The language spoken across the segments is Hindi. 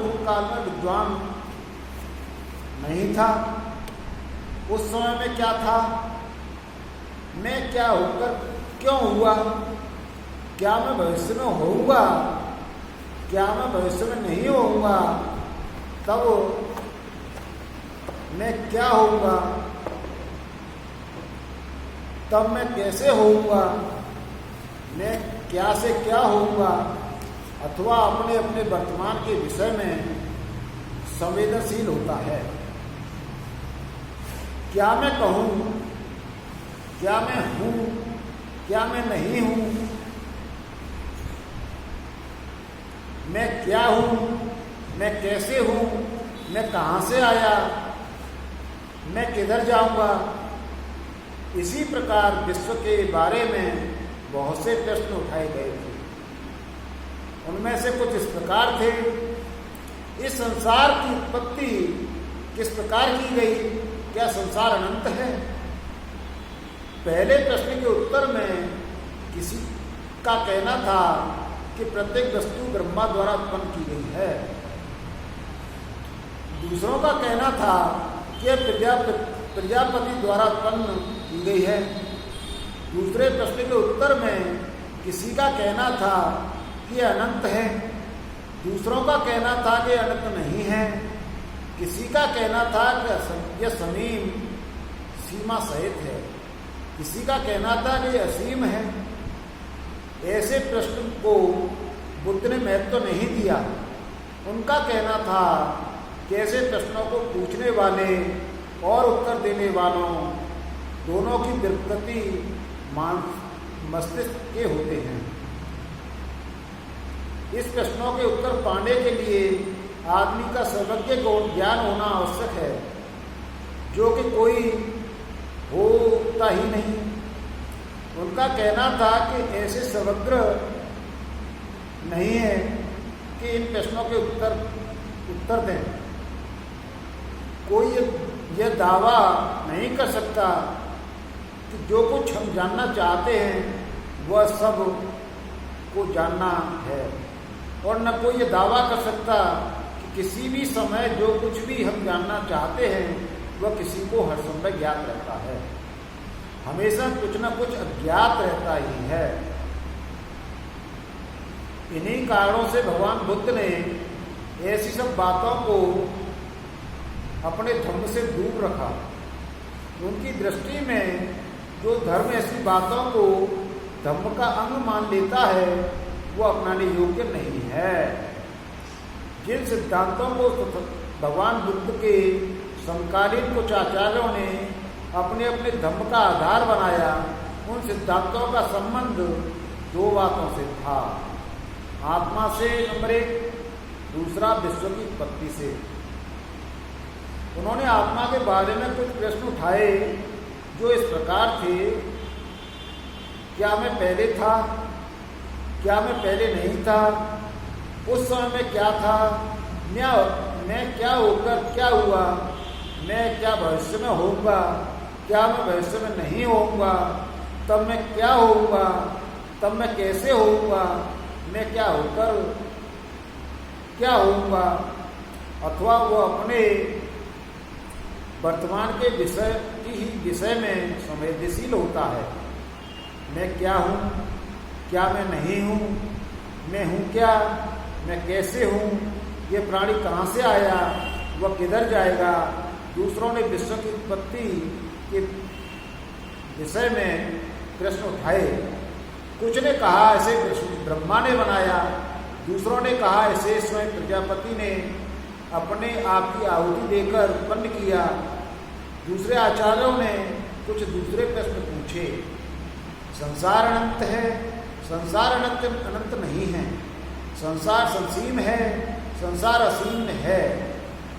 पूर्व काल में विद्वान नहीं था। उस समय में क्या था, मैं क्या होकर क्यों हुआ, क्या मैं भविष्य में होऊंगा, क्या मैं भविष्य में नहीं होऊंगा, तब मैं क्या होऊंगा, तब मैं कैसे होऊंगा, मैं क्या से क्या होऊंगा, अथवा अपने अपने वर्तमान के विषय में संवेदनशील होता है। क्या मैं कहूँ, क्या मैं हूँ, क्या मैं नहीं हूँ, मैं क्या हूँ, मैं कैसे हूँ, मैं कहाँ से आया, मैं किधर जाऊँगा। इसी प्रकार विश्व के बारे में बहुत से प्रश्न उठाए गए थे। उनमें से कुछ इस प्रकार थे, इस संसार की उत्पत्ति किस प्रकार की गई, क्या संसार अनंत है। पहले प्रश्न के उत्तर में किसी का कहना था कि प्रत्येक वस्तु ब्रह्मा द्वारा उत्पन्न की गई है। दूसरों का कहना था कि यह प्रजापति द्वारा उत्पन्न की गई है। दूसरे प्रश्न के उत्तर में किसी का कहना था कि यह अनंत है। दूसरों का कहना था कि अनंत नहीं है। किसी का कहना था कि यह समीम सीमा सहित है। किसी का कहना था कि यह असीम है। ऐसे प्रश्न को बुद्ध ने महत्व नहीं दिया। उनका कहना था कि ऐसे प्रश्नों को पूछने वाले और उत्तर देने वालों दोनों की विकृति मस्तिष्क के होते हैं। इस प्रश्नों के उत्तर पाने के लिए आदमी का सर्वज्ञ ज्ञान होना आवश्यक है, जो कि कोई होता ही नहीं। उनका कहना था कि ऐसे सर्वज्ञ नहीं है कि इन प्रश्नों के उत्तर दें। कोई यह दावा नहीं कर सकता कि जो कुछ हम जानना चाहते हैं वह सब को जानना है, और न कोई ये दावा कर सकता कि किसी भी समय जो कुछ भी हम जानना चाहते हैं वह किसी को हर समय ज्ञात रहता है। हमेशा कुछ न कुछ अज्ञात रहता ही है। इन्हीं कारणों से भगवान बुद्ध ने ऐसी सब बातों को अपने धर्म से दूर रखा। उनकी दृष्टि में जो धर्म ऐसी बातों को धर्म का अंग मान लेता है वो अपनाने योग्य नहीं है। जिन सिद्धांतों को भगवान बुद्ध के समकालीन कुछ आचार्यों ने अपने अपने धर्म का आधार बनाया, उन सिद्धांतों का संबंध दो बातों से था। आत्मा से नंबर एक, दूसरा विश्व की उत्पत्ति से। उन्होंने आत्मा के बारे में कुछ प्रश्न उठाए जो इस प्रकार थे, क्या मैं पहले था, क्या मैं पहले नहीं था, उस समय में क्या था, मैं क्या होकर क्या हुआ, मैं क्या भविष्य में होऊंगा, क्या मैं भविष्य में नहीं होऊंगा, तब मैं क्या होऊंगा, तब मैं कैसे होऊंगा, मैं क्या होकर क्या होऊंगा। अथवा वो अपने वर्तमान के विषय में संवेदनशील होता है। मैं क्या हूँ, क्या मैं नहीं हूँ, मैं हूँ क्या, मैं कैसे हूँ, ये प्राणी कहाँ से आया, वह किधर जाएगा। दूसरों ने विश्व की उत्पत्ति के विषय में प्रश्न उठाए। कुछ ने कहा ऐसे ब्रह्मा ने बनाया, दूसरों ने कहा ऐसे स्वयं प्रजापति ने अपने आप की आहुति देकर उत्पन्न किया। दूसरे आचार्यों ने कुछ दूसरे प्रश्न पूछे। संसार अनंत है, संसार अनंत नहीं है, संसार संसीम है, संसार असीम है।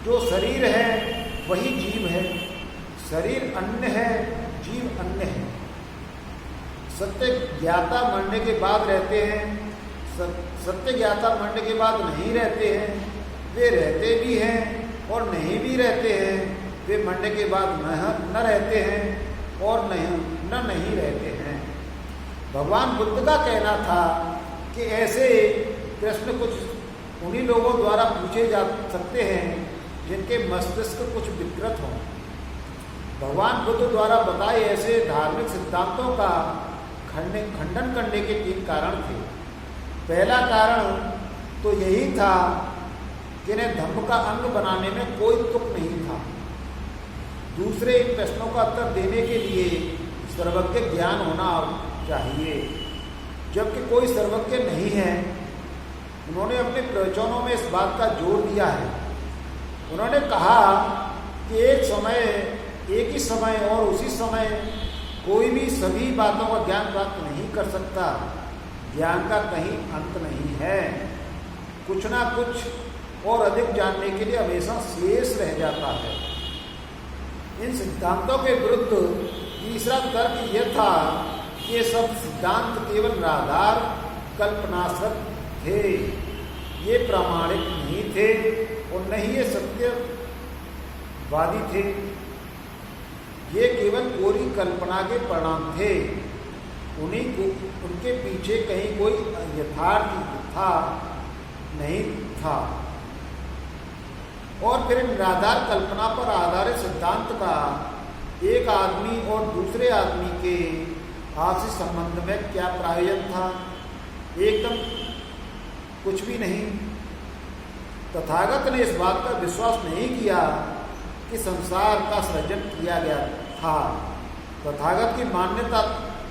जो शरीर है वही जीव है, शरीर अन्य है, जीव अन्य है। सत्य ज्ञाता मरने के बाद रहते हैं, सत्य ज्ञाता मरने के बाद नहीं रहते हैं। वे रहते भी हैं और नहीं भी रहते हैं। वे मरने के बाद न रहते हैं और नहीं रहते हैं। भगवान बुद्ध का कहना था कि ऐसे प्रश्न कुछ उन्हीं लोगों द्वारा पूछे जा सकते हैं जिनके मस्तिष्क कुछ विकृत हों। भगवान बुद्ध द्वारा बताए ऐसे धार्मिक सिद्धांतों का खंडन करने के 3 कारण थे। पहला कारण तो यही था कि इन्हें धर्म का अंग बनाने में कोई तुक नहीं था। दूसरे, इन प्रश्नों का उत्तर देने के लिए सर्वज्ञ ज्ञान होना चाहिए, जबकि कोई सर्वज्ञ नहीं है। उन्होंने अपने प्रवचनों में इस बात का जोर दिया है। उन्होंने कहा कि एक ही समय और उसी समय कोई भी सभी बातों का ज्ञान प्राप्त नहीं कर सकता। ज्ञान का कहीं अंत नहीं है। कुछ ना कुछ और अधिक जानने के लिए हमेशा शेष रह जाता है। इन सिद्धांतों के विरुद्ध तीसरा तर्क यह था कि ये सब सिद्धांत केवल निराधार कल्पनास्पद थे। ये प्रामाणिक नहीं थे और न ही ये सत्यवादी थे। ये केवल कोरी कल्पना के परिणाम थे। उनके पीछे कहीं कोई यथार्थ नहीं था। और फिर निराधार कल्पना पर आधारित सिद्धांत का एक आदमी और दूसरे आदमी के आपसी संबंध में क्या प्रयोजन था? एकदम कुछ भी नहीं। तथागत ने इस बात का विश्वास नहीं किया कि संसार का सृजन किया गया था। तथागत की मान्यता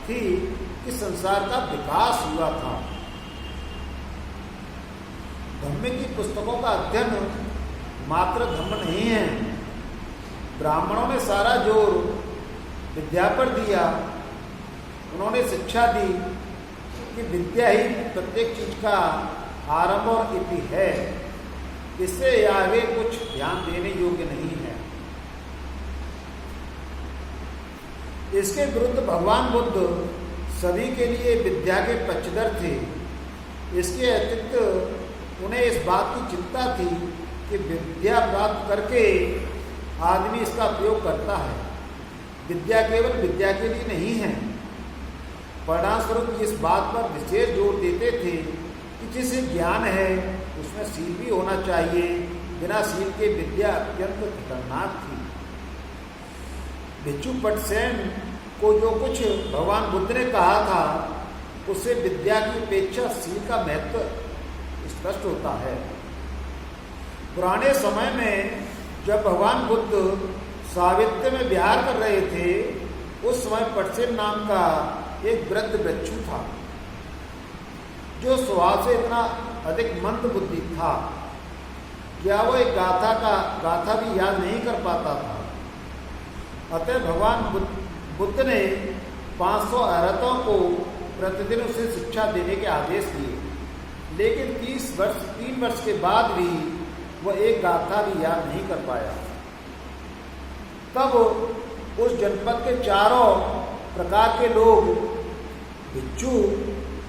थी कि संसार का विकास हुआ था। धम्म की पुस्तकों का अध्ययन मात्र धम्म नहीं है। ब्राह्मणों ने सारा जोर विद्या पर दिया। उन्होंने शिक्षा दी कि विद्या ही प्रत्येक चीज का आरंभ और इति है। इससे आगे कुछ ध्यान देने योग्य नहीं है। इसके विरुद्ध भगवान बुद्ध सभी के लिए विद्या के पक्षधर थे। इसके अतिरिक्त उन्हें इस बात की चिंता थी कि विद्या प्राप्त करके आदमी इसका प्रयोग करता है। विद्या केवल विद्या के लिए नहीं है। परिणामस्वरूप इस बात पर विशेष जोर देते थे कि जिसे ज्ञान है उसमें शील भी होना चाहिए। बिना शील के विद्या अत्यंत खतरनाक थी। भिक्षु पटसेन को जो कुछ भगवान बुद्ध ने कहा था उससे विद्या की अपेक्षा शील का महत्व स्पष्ट होता है। पुराने समय में जब भगवान बुद्ध सावित्य में विहार कर रहे थे, उस समय पटसेन नाम का एक वृद्ध भिक्षु था जो स्वभाव से इतना अधिक मंद बुद्धि था क्या वो एक गाथा भी याद नहीं कर पाता था। अतः भगवान बुद्ध ने 500 अरहतों को प्रतिदिन उसे शिक्षा देने के आदेश दिए। लेकिन 3 वर्ष के बाद भी वह एक गाथा भी याद नहीं कर पाया। तब उस जनपद के चारों प्रकार के लोग, भिक्षु,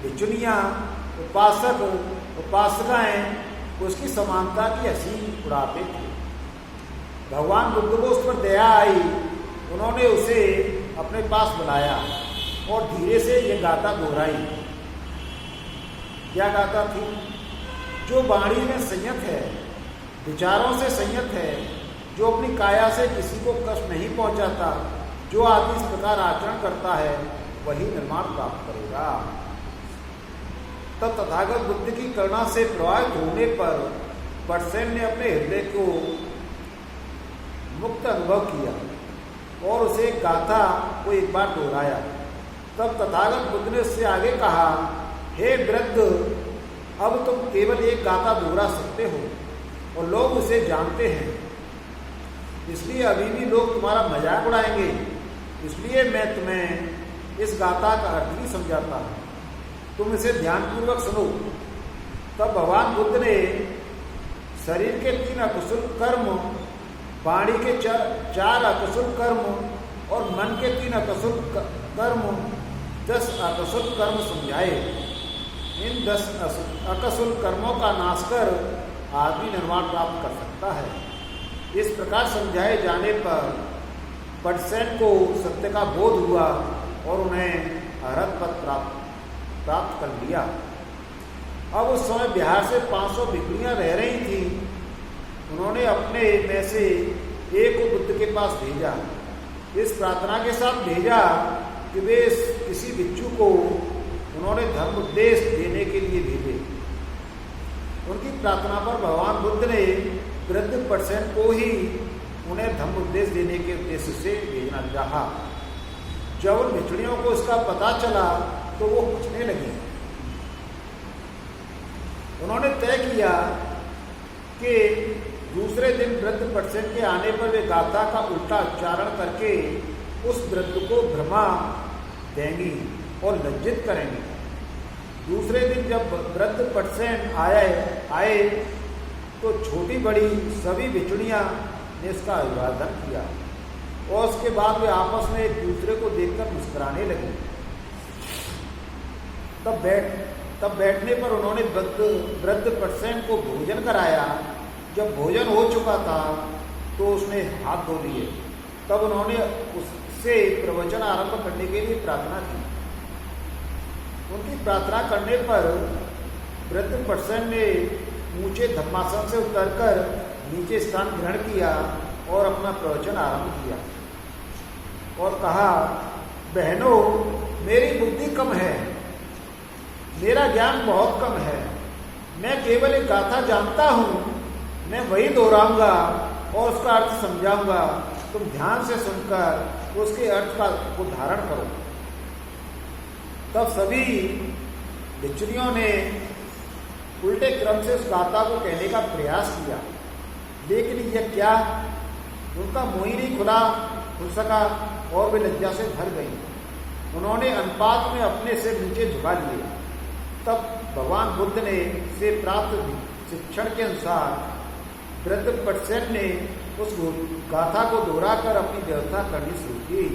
भिक्षुनियाँ, उपासक, उपासकाएं उसकी समानता की हंसी उड़ाते थे। भगवान बुद्ध को उस पर दया आई। उन्होंने उसे अपने पास बुलाया और धीरे से यह गाथा दोहराई। क्या गाथा थी? जो वाणी में संयत है, विचारों से संयत है, जो अपनी काया से किसी को कष्ट नहीं पहुंचाता, जो आदमी इस प्रकार आचरण करता है वही निर्माण प्राप्त करेगा। तब तथागत बुद्ध की करुणा से प्रभावित होने पर पटसेन ने अपने हृदय को मुक्त अनुभव किया और उसे गाथा को एक बार दोहराया। तब तथागत बुद्ध ने उससे आगे कहा, हे वृद्ध, अब तुम केवल एक गाथा दोहरा सकते हो और लोग उसे जानते हैं। इसलिए अभी भी लोग तुम्हारा मजाक उड़ाएंगे। इसलिए मैं तुम्हें इस गाथा का अर्थ भी समझाता हूँ। तुम इसे ध्यानपूर्वक सुनो। तब भगवान बुद्ध ने शरीर के 3 अकुशल कर्म, वाणी के 4 अकुशल कर्म और मन के 3 अकुशल कर्म, 10 अकुशल कर्म समझाए। इन 10 अकुशल कर्मों का नाश कर आदमी निर्वाण प्राप्त कर सकता है। इस प्रकार समझाए जाने पर पटसेन को सत्य का बोध हुआ और उन्हें अरहत पद प्राप्त कर लिया। अब उस समय बिहार से 500 भिखुड़ियाँ रह रही थी। उन्होंने अपने में से एक को बुद्ध के पास भेजा, इस प्रार्थना के साथ भेजा कि वे किसी भिक्षु को उन्होंने धर्म उपदेश देने के लिए भेजे। उनकी प्रार्थना पर भगवान बुद्ध ने वृद्ध पर्सन को ही उन्हें धर्म उपदेश देने के उद्देश्य से भेजना चाहा। जब उन भिक्षुणियों को इसका पता चला तो वो पूछने लगी। उन्होंने तय किया कि दूसरे दिन वृद्ध पर्सन के आने पर वे गाथा का उल्टा उच्चारण करके उस वृद्ध को भ्रमा देंगी और लज्जित करेंगी। दूसरे दिन जब वृद्ध पर्सन आए तो छोटी बड़ी सभी भिक्षुणियाँ ने इसका अभिवादन किया और उसके बाद वे आपस में एक दूसरे को देखकर मुस्कुराने लगे। तब बैठने पर उन्होंने वृद्ध पर्सन को भोजन कराया। जब भोजन हो चुका था तो उसने हाथ धो लिए। तब उन्होंने उससे प्रवचन आरंभ करने के लिए प्रार्थना की। उनकी प्रार्थना करने पर वृद्ध पर्सन ने ऊंचे धम्मासन से उतरकर नीचे स्थान ग्रहण किया और अपना प्रवचन आरंभ किया और कहा, बहनों, मेरी बुद्धि कम है, मेरा ज्ञान बहुत कम है। मैं केवल एक गाथा जानता हूँ, मैं वही दोहराऊंगा और उसका अर्थ समझाऊंगा। तुम ध्यान से सुनकर उसके अर्थ को धारण करो। तब सभी भिक्षुणियों ने उल्टे क्रम से उस गाथा को कहने का प्रयास किया, लेकिन यह क्या, उनका मुंह ही नहीं खुल सका और वे लज्जा से भर गई। उन्होंने अनुपात में अपने सिर नीचे झुका लिए। तब भगवान बुद्ध ने से प्राप्त शिक्षण के अनुसार वृद्ध पर्सन ने उस गाथा को दोहराकर अपनी व्यवस्था करनी शुरू की।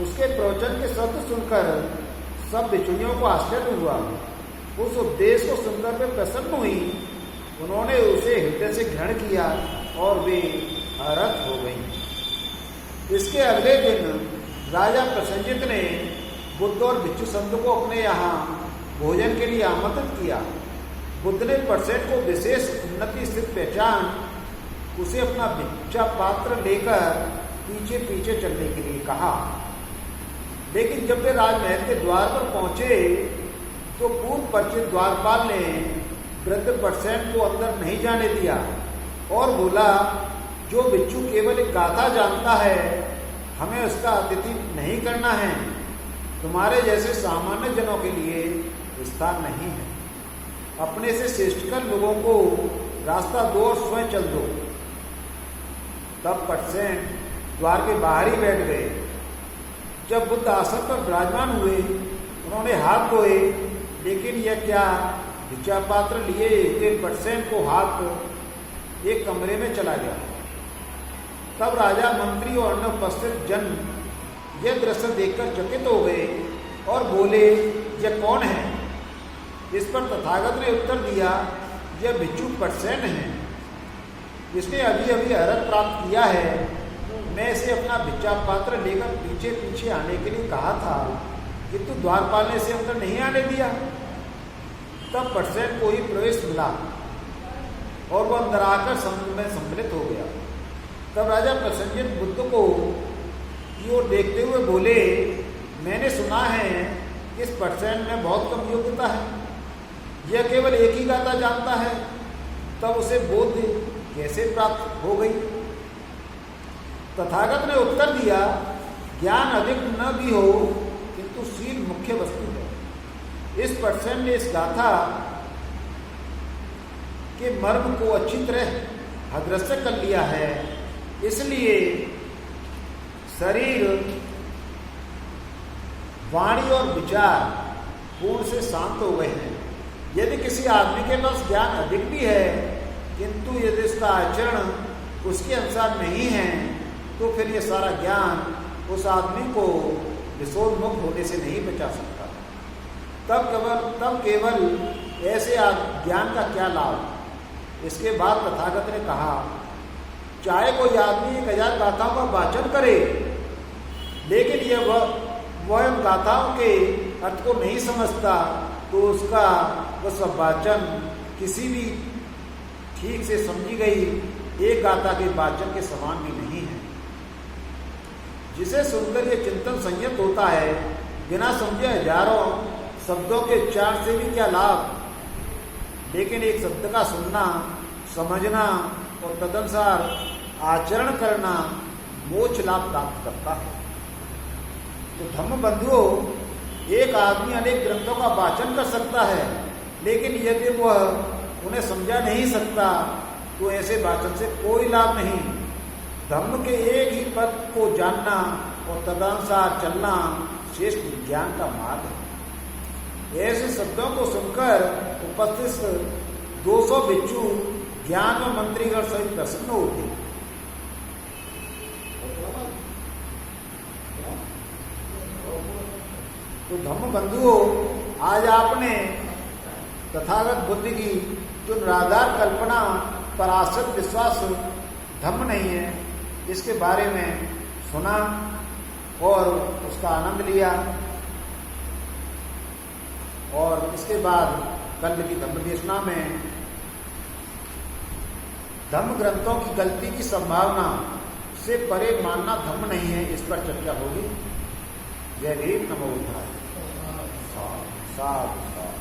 उसके प्रवचन के शब्द सुनकर सब भिक्षुणियों को आश्चर्य हुआ। उस उपदेश को सुनकर वे प्रसन्न हुई। उन्होंने उसे हृदय से ग्रहण किया और वे आरत हो गईं। इसके अगले दिन राजा प्रसन्नजित ने बुद्ध और भिक्षु संत को अपने यहाँ भोजन के लिए आमंत्रित किया। बुद्ध ने पर्सन को विशेष उन्नति स्थित पहचान उसे अपना भिक्षा पात्र लेकर पीछे पीछे चलने के लिए कहा। लेकिन जब वे राजमहल के द्वार पर पहुंचे तो पूर्व परिचित द्वारपाल ने वृद्ध पर्सन को अंदर नहीं जाने दिया और बोला, जो भिक्षु केवल एक गाथा जानता है, हमें उसका अतिथि नहीं करना है। तुम्हारे जैसे सामान्य जनों के लिए स्थान नहीं है। अपने से श्रेष्ठकर लोगों को रास्ता दो और स्वयं चल दो। तब पर्सन द्वार के बाहर ही बैठ गए। जब बुद्ध आसन पर विराजमान हुए, उन्होंने हाथ धोए, लेकिन यह क्या, भिक्षा पात्र लिए एक पर्सन को हाथ एक कमरे में चला गया। तब राजा, मंत्री और अन्य उपस्थित जन यह दृश्य देखकर चकित हो गए और बोले, यह कौन है? इस पर तथागत ने उत्तर दिया, यह भिक्षु पर्सन है। इसने अभी अभी अरहत प्राप्त किया है। मैं इसे अपना भिक्षा पात्र लेकर पीछे पीछे आने के लिए कहा था, किंतु द्वारपाल ने इसे अंदर नहीं आने दिया। तब पर्सन को ही प्रवेश मिला और वह अंदर आकर समुद्र में सम्मिलित हो गया। तब राजा प्रसन्नजित बुद्ध को की ओर देखते हुए बोले, मैंने सुना है कि इस पर्सन में बहुत कम योग्यता है, यह केवल एक ही गाथा जानता है। तब उसे बोध कैसे प्राप्त हो गई? तथागत ने उत्तर दिया, ज्ञान अधिक न भी हो, किंतु शील मुख्य वस्तु है। इस पर्सन ने इस गाथा के मर्म को अच्छी तरह अदृश्य कर लिया है, इसलिए शरीर, वाणी और विचार पूर्ण से शांत हो गए हैं। यदि किसी आदमी के पास ज्ञान अधिक भी है, किंतु यदि उसका आचरण उसके अनुसार नहीं है, तो फिर ये सारा ज्ञान उस आदमी को विषोन्मुख होने से नहीं बचा सकता। तब केवल ऐसे ज्ञान का क्या लाभ? इसके बाद तथागत ने कहा, चाहे कोई आदमी 1000 गाथाओं का वाचन करे, लेकिन वह इन गाथाओं के अर्थ को नहीं समझता, तो उसका उस वाचन किसी भी ठीक से समझी गई एक गाथा के वाचन के समान भी नहीं है। जिसे सुनकर ये चिंतन संयत होता है, बिना समझे हजारों शब्दों के उच्चारण से भी क्या लाभ, लेकिन एक शब्द का सुनना, समझना और तदनुसार आचरण करना मोक्ष लाभ प्राप्त करता है। तो धम्म बंधुओं, एक आदमी अनेक ग्रंथों का वाचन कर सकता है, लेकिन यदि वह उन्हें समझा नहीं सकता तो ऐसे वाचन से कोई लाभ नहीं। धम्म के एक ही पद को जानना और तदनुसार चलना श्रेष्ठ विज्ञान का मार्ग है। ऐसे शब्दों को सुनकर उपस्थित 200 भिक्षु ज्ञान व मंत्रीगण सहित प्रसन्न होते। तो धम्म बंधुओं, आज आपने तथागत बुद्ध की जो निराधार कल्पना पर आश्रित विश्वास धम्म नहीं है, इसके बारे में सुना और उसका आनंद लिया। और इसके बाद कल की धम्म देशना में धम्म ग्रंथों की गलती की संभावना से परे मानना धम्म नहीं है, इस पर चर्चा होगी। जय भीम, नमो बुद्धाय। साधु साधु।